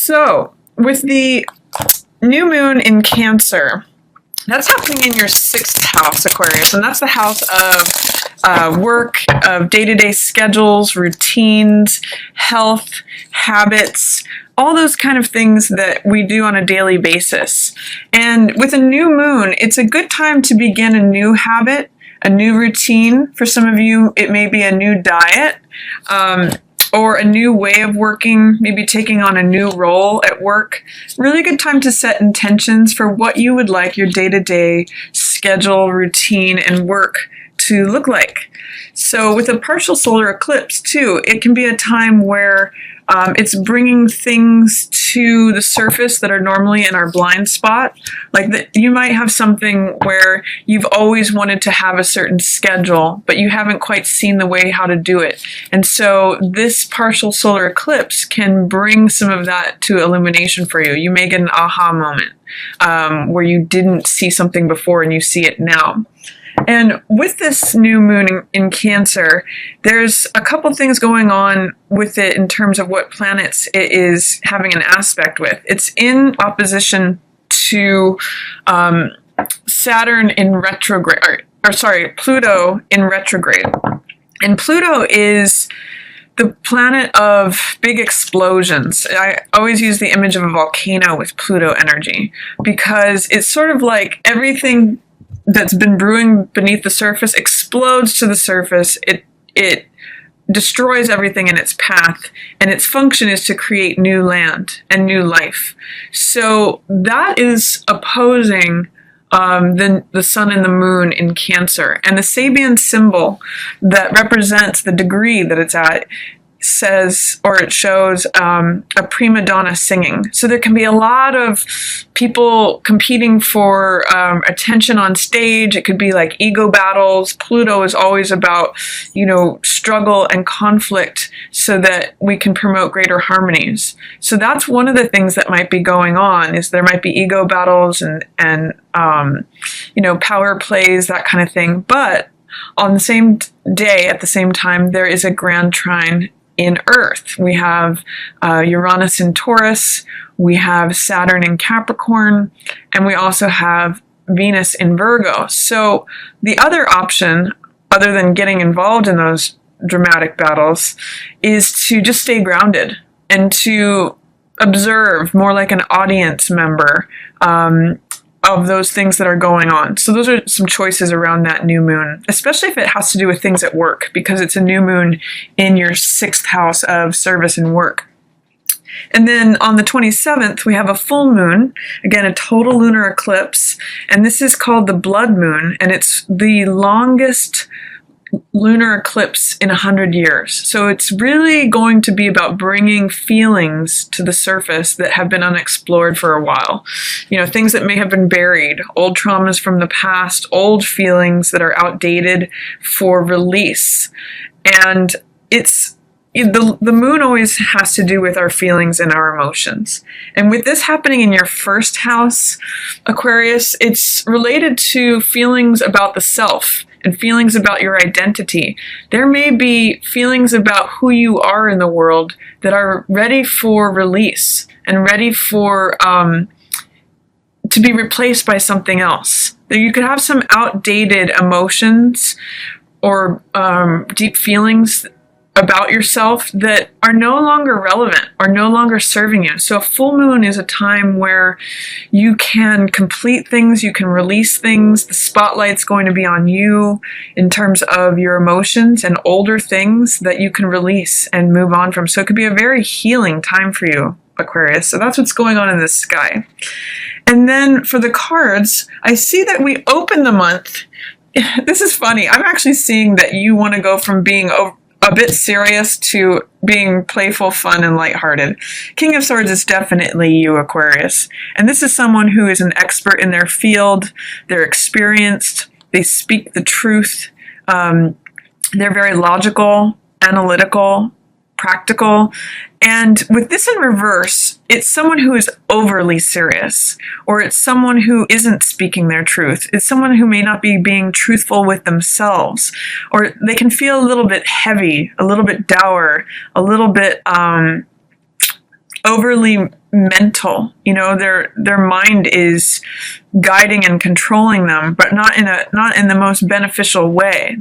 So, with the new moon in Cancer, that's happening in your 6th house, Aquarius, and that's the house of work, of day-to-day schedules, routines, health, habits, all those kind of things that we do on a daily basis. And with a new moon, it's a good time to begin a new habit, a new routine. For some of you, it may be a new diet, or a new way of working, maybe taking on a new role at work. Really good time to set intentions for what you would like your day-to-day schedule, routine, and work to look like. So with a partial solar eclipse too, it can be a time where it's bringing things to the surface that are normally in our blind spot. Like you might have something where you've always wanted to have a certain schedule, but you haven't quite seen the way how to do it. And so this partial solar eclipse can bring some of that to illumination for you. You may get an aha moment where you didn't see something before and you see it now. And with this new moon in Cancer, there's a couple things going on with it in terms of what planets it is having an aspect with. It's in opposition to Saturn in retrograde, Pluto in retrograde. And Pluto is the planet of big explosions. I always use the image of a volcano with Pluto energy because it's sort of like everything that's been brewing beneath the surface explodes to the surface. It destroys everything in its path, and its function is to create new land and new life. So that is opposing the sun and the moon in Cancer. And the Sabian symbol that represents the degree that it's at says, or it shows a prima donna singing. So there can be a lot of people competing for attention on stage. It could be like ego battles. Pluto is always about, struggle and conflict so that we can promote greater harmonies. So that's one of the things that might be going on, is there might be ego battles and power plays, that kind of thing. But on the same day, at the same time, there is a grand trine in Earth. We have Uranus in Taurus, we have Saturn in Capricorn, and we also have Venus in Virgo. So the other option, other than getting involved in those dramatic battles, is to just stay grounded and to observe more like an audience member of those things that are going on. So those are some choices around that new moon, especially if it has to do with things at work, because it's a new moon in your 6th house of service and work. And then on the 27th, we have a full moon, again, a total lunar eclipse, and this is called the blood moon, and it's the longest lunar eclipse in 100 years. So it's really going to be about bringing feelings to the surface that have been unexplored for a while. Things that may have been buried, old traumas from the past, old feelings that are outdated for release. And the moon always has to do with our feelings and our emotions. And with this happening in your 1st house, Aquarius, it's related to feelings about the self and feelings about your identity. There may be feelings about who you are in the world that are ready for release and ready for to be replaced by something else. You could have some outdated emotions or deep feelings about yourself that are no longer relevant or no longer serving you. So a full moon is a time where you can complete things, you can release things. The spotlight's going to be on you in terms of your emotions and older things that you can release and move on from. So it could be a very healing time for you, Aquarius. So that's what's going on in the sky. And then for the cards, I see that we open the month. This is funny. I'm actually seeing that you want to go from being a bit serious to being playful, fun, and lighthearted. King of Swords is definitely you, Aquarius. And this is someone who is an expert in their field. They're experienced. They speak the truth. They're very logical, analytical, practical. And with this in reverse, it's someone who is overly serious, or it's someone who isn't speaking their truth. It's someone who may not be being truthful with themselves, or they can feel a little bit heavy, a little bit dour, a little bit overly mental. You know, their mind is guiding and controlling them, but not in the most beneficial way.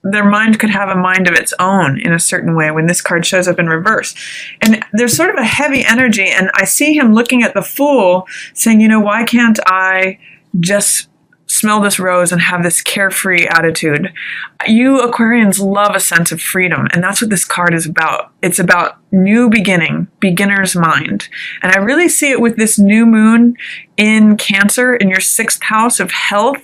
Their mind could have a mind of its own in a certain way when this card shows up in reverse. And there's sort of a heavy energy, and I see him looking at the Fool saying, you know, why can't I just smell this rose and have this carefree attitude? You Aquarians love a sense of freedom, and that's what this card is about. It's about new beginning, beginner's mind. And I really see it with this new moon in Cancer in your 6th house of health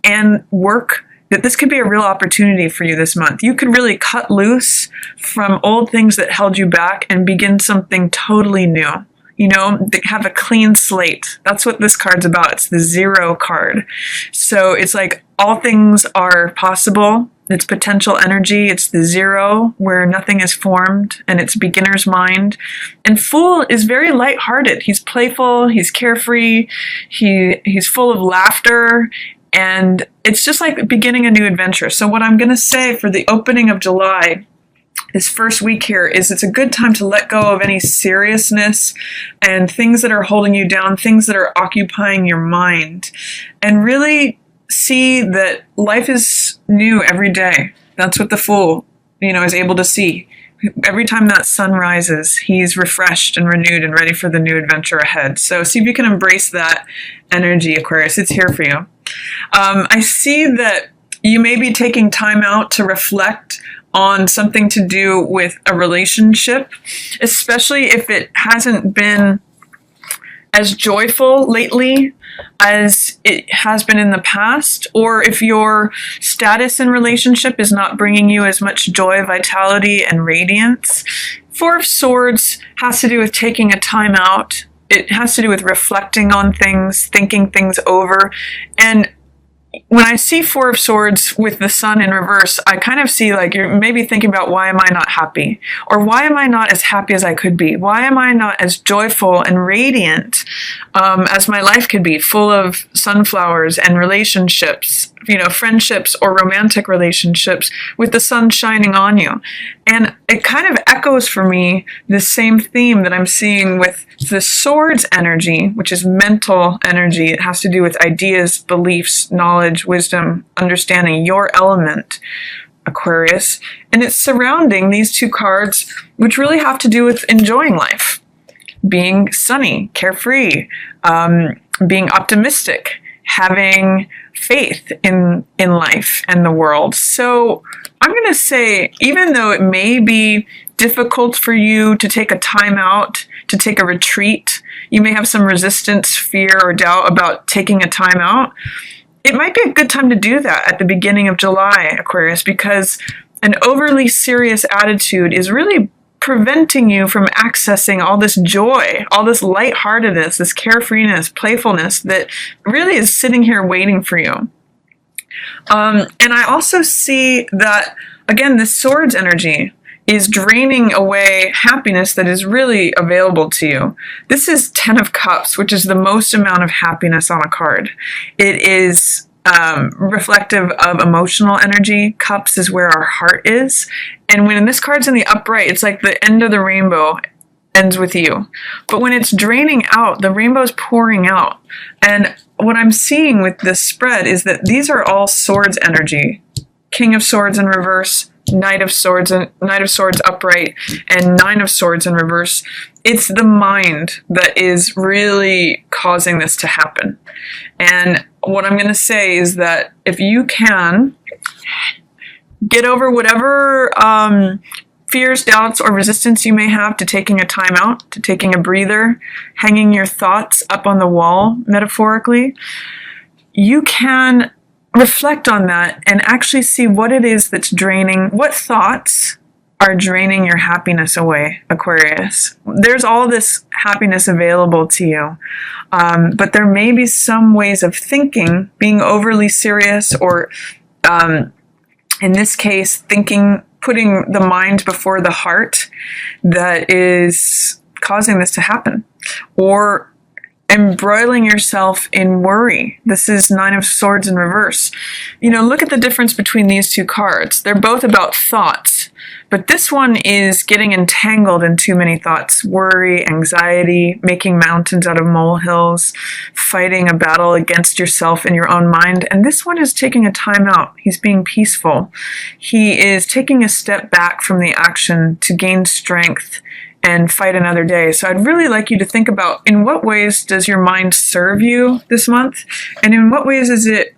and work, that this could be a real opportunity for you this month. You could really cut loose from old things that held you back and begin something totally new. You know, have a clean slate. That's what this card's about. It's the 0 card. So it's like all things are possible. It's potential energy. It's the 0 where nothing is formed, and it's beginner's mind. And Fool is very lighthearted. He's playful. He's carefree. He's full of laughter. And it's just like beginning a new adventure. So what I'm going to say for the opening of July, this first week here, is it's a good time to let go of any seriousness and things that are holding you down, things that are occupying your mind, and really see that life is new every day. That's what the Fool, you know, is able to see. Every time that sun rises, he's refreshed and renewed and ready for the new adventure ahead. So see if you can embrace that energy, Aquarius. It's here for you. I see that you may be taking time out to reflect on something to do with a relationship, especially if it hasn't been as joyful lately as it has been in the past, or if your status in relationship is not bringing you as much joy, vitality, and radiance. 4 of Swords has to do with taking a time out. It has to do with reflecting on things, thinking things over. And when I see 4 of Swords with the Sun in reverse, I kind of see like you're maybe thinking about, why am I not happy? Or why am I not as happy as I could be? Why am I not as joyful and radiant as my life could be, full of sunflowers and relationships, you know, friendships or romantic relationships with the sun shining on you? And it kind of echoes for me the same theme that I'm seeing with the Swords energy, which is mental energy. It has to do with ideas, beliefs, knowledge, wisdom, understanding, your element, Aquarius. And it's surrounding these 2 cards, which really have to do with enjoying life, being sunny, carefree, being optimistic, having faith in life and the world. So I'm going to say, even though it may be difficult for you to take a time out, to take a retreat, you may have some resistance, fear, or doubt about taking a time out, it might be a good time to do that at the beginning of July, Aquarius, because an overly serious attitude is really preventing you from accessing all this joy, all this lightheartedness, this carefreeness, playfulness that really is sitting here waiting for you. And I also see that, again, this Swords energy is draining away happiness that is really available to you. This is 10 of Cups, which is the most amount of happiness on a card. It is reflective of emotional energy. Cups is where our heart is. And when this card's in the upright, it's like the end of the rainbow ends with you. But when it's draining out, the rainbow's pouring out. And what I'm seeing with this spread is that these are all Swords energy. King of Swords in reverse, Knight of Swords upright, and 9 of Swords in reverse. It's the mind that is really causing this to happen. And what I'm going to say is that if you can get over whatever fears, doubts, or resistance you may have to taking a time out, to taking a breather, hanging your thoughts up on the wall, metaphorically, you can reflect on that and actually see what it is that's draining, what thoughts are draining your happiness away, Aquarius. There's all this happiness available to you, but there may be some ways of thinking, being overly serious, or in this case, putting the mind before the heart, that is causing this to happen. Or embroiling yourself in worry. This is Nine of Swords in reverse. You know, look at the difference between these two cards. They're both about thoughts, but this one is getting entangled in too many thoughts. Worry, anxiety, making mountains out of molehills, fighting a battle against yourself in your own mind. And this one is taking a time out. He's being peaceful. He is taking a step back from the action to gain strength and fight another day. So I'd really like you to think about, in what ways does your mind serve you this month? And in what ways is it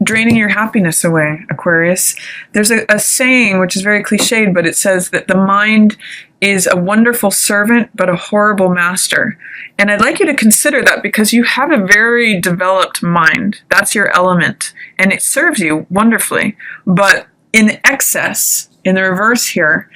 draining your happiness away, Aquarius? There's a saying, which is very cliched, but it says that the mind is a wonderful servant, but a horrible master. And I'd like you to consider that, because you have a very developed mind. That's your element, and it serves you wonderfully. But in excess, in the reverse here,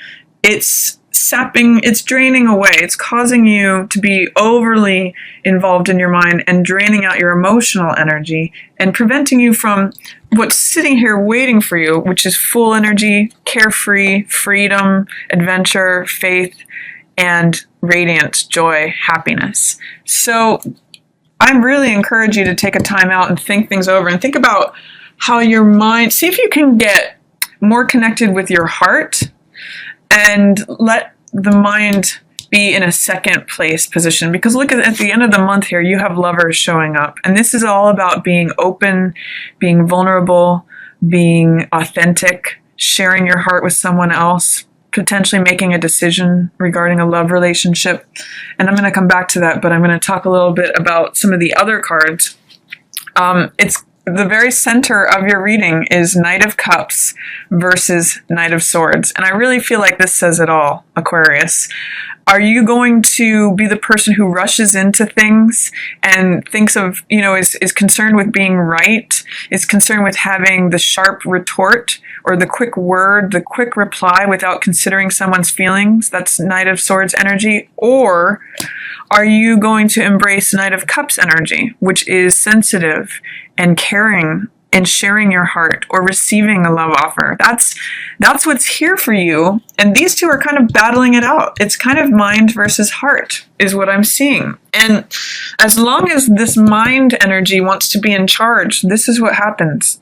it's sapping, it's draining away. It's causing you to be overly involved in your mind and draining out your emotional energy and preventing you from what's sitting here waiting for you, which is full energy, carefree, freedom, adventure, faith, and radiance, joy, happiness. So I really encourage you to take a time out and think things over and think about how your mind, see if you can get more connected with your heart and let the mind be in a second place position. Because look at the end of the month here, you have lovers showing up. And this is all about being open, being vulnerable, being authentic, sharing your heart with someone else, potentially making a decision regarding a love relationship. And I'm going to come back to that, but I'm going to talk a little bit about some of the other cards. It's the very center of your reading is Knight of Cups versus Knight of Swords. And I really feel like this says it all, Aquarius. Are you going to be the person who rushes into things and thinks of, is concerned with being right, is concerned with having the sharp retort or the quick word, the quick reply without considering someone's feelings? That's Knight of Swords energy. Or are you going to embrace Knight of Cups energy, which is sensitive and caring and sharing your heart or receiving a love offer? That's what's here for you. And these two are kind of battling it out. It's kind of mind versus heart is what I'm seeing. And as long as this mind energy wants to be in charge, this is what happens.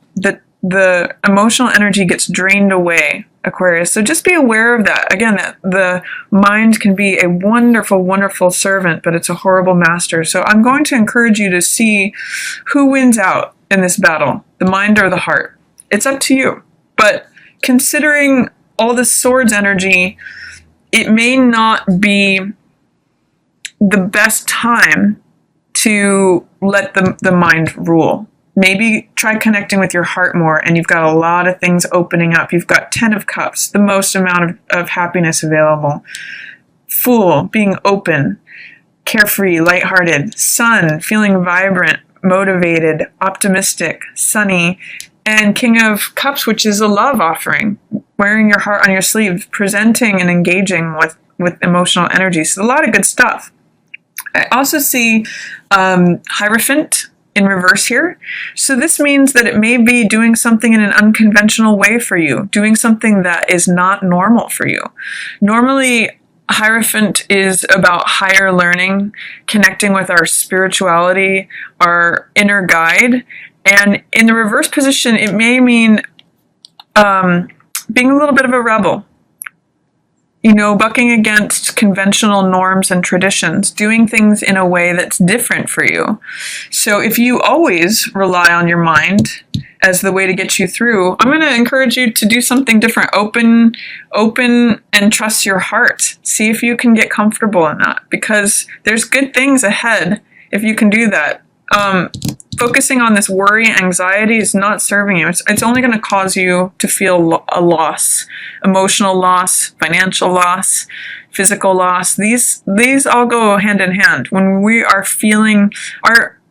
The emotional energy gets drained away, Aquarius. So just be aware of that. Again, that the mind can be a wonderful, wonderful servant, but it's a horrible master. So I'm going to encourage you to see who wins out in this battle, the mind or the heart. It's up to you. But considering all the swords energy, it may not be the best time to let the mind rule. Maybe try connecting with your heart more, and you've got a lot of things opening up. You've got 10 of Cups, the most amount of happiness available. Fool, being open, carefree, lighthearted. Sun, feeling vibrant, motivated, optimistic, sunny. And King of Cups, which is a love offering, wearing your heart on your sleeve, presenting and engaging with emotional energy. So a lot of good stuff. I also see Hierophant in reverse here. So this means that it may be doing something in an unconventional way for you, doing something that is not normal for you. Normally, Hierophant is about higher learning, connecting with our spirituality, our inner guide. And in the reverse position, it may mean being a little bit of a rebel. Bucking against conventional norms and traditions, doing things in a way that's different for you. So if you always rely on your mind as the way to get you through, I'm going to encourage you to do something different. Open and trust your heart. See if you can get comfortable in that, because there's good things ahead if you can do that. Focusing on this worry, anxiety is not serving you. It's only going to cause you to feel a loss, emotional loss, financial loss, physical loss. These all go hand in hand. When we are feeling,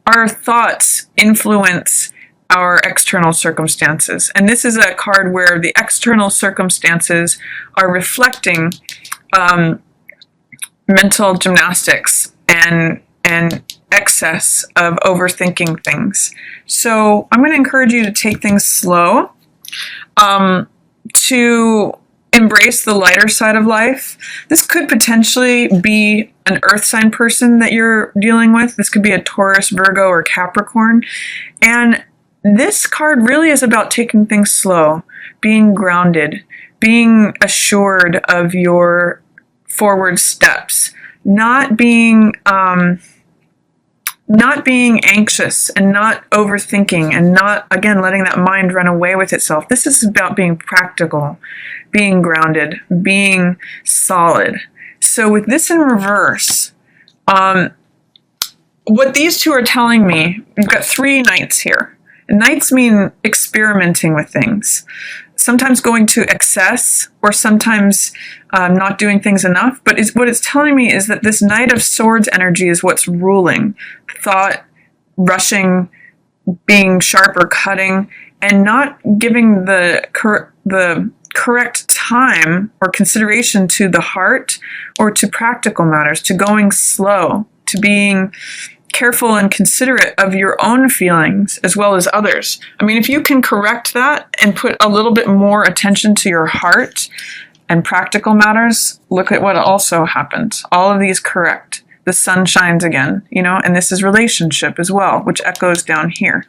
our thoughts influence our external circumstances. And this is a card where the external circumstances are reflecting mental gymnastics and excess of overthinking things. So I'm going to encourage you to take things slow, to embrace the lighter side of life. This could potentially be an earth sign person that you're dealing with. This could be a Taurus, Virgo, or Capricorn. And this card really is about taking things slow, being grounded, being assured of your forward steps, not being anxious and not overthinking and not, again, letting that mind run away with itself. This is about being practical, being grounded, being solid. So with this in reverse, what these two are telling me, we've got 3 knights here. Knights mean experimenting with things. Sometimes going to excess, or sometimes not doing things enough. But what it's telling me is that this Knight of Swords energy is what's ruling. Thought, rushing, being sharp or cutting, and not giving the correct time or consideration to the heart or to practical matters, to going slow, to being careful and considerate of your own feelings as well as others. I mean, if you can correct that and put a little bit more attention to your heart and practical matters, look at what also happens. All of these correct. The sun shines again, and this is relationship as well, which echoes down here.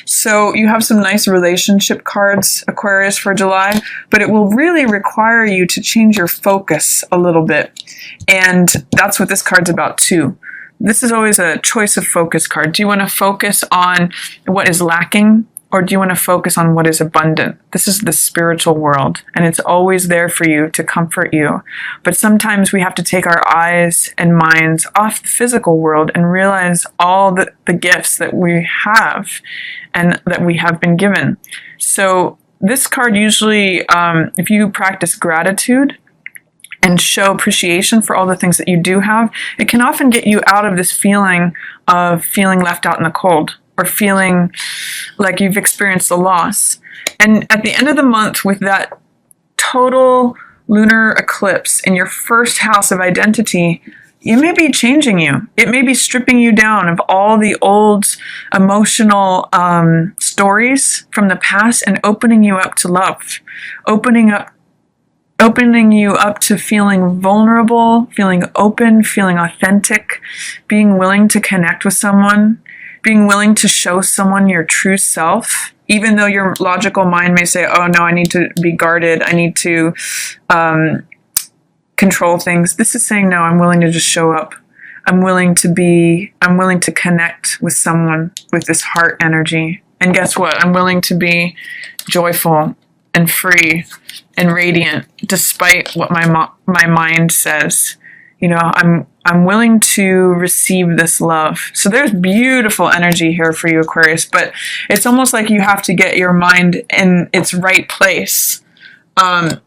So you have some nice relationship cards, Aquarius, for July, but it will really require you to change your focus a little bit. And that's what this card's about too. This is always a choice of focus card. Do you want to focus on what is lacking, or do you want to focus on what is abundant? This is the spiritual world, and it's always there for you to comfort you. But sometimes we have to take our eyes and minds off the physical world and realize all the gifts that we have and that we have been given. So this card usually, if you practice gratitude and show appreciation for all the things that you do have, it can often get you out of this feeling of feeling left out in the cold or feeling like you've experienced a loss. And at the end of the month, with that total lunar eclipse in your first house of identity, it may be changing you. It may be stripping you down of all the old emotional stories from the past and opening you up to love, opening you up to feeling vulnerable, feeling open, feeling authentic, being willing to connect with someone, being willing to show someone your true self, even though your logical mind may say, oh no, I need to be guarded, I need to control things. This is saying, no, I'm willing to just show up. I'm willing to connect with someone with this heart energy. And guess what? I'm willing to be joyful and free and radiant, despite what my mind says. I'm willing to receive this love. So there's beautiful energy here for you, Aquarius, but it's almost like you have to get your mind in its right place, in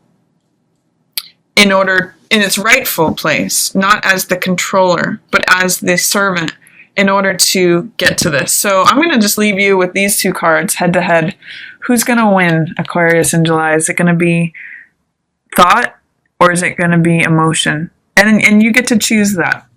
its rightful place, not as the controller, but as the servant, in order to get to this. So I'm going to just leave you with these 2 cards head to head. Who's going to win, Aquarius, in July? Is it going to be thought, or is it going to be emotion? And you get to choose that.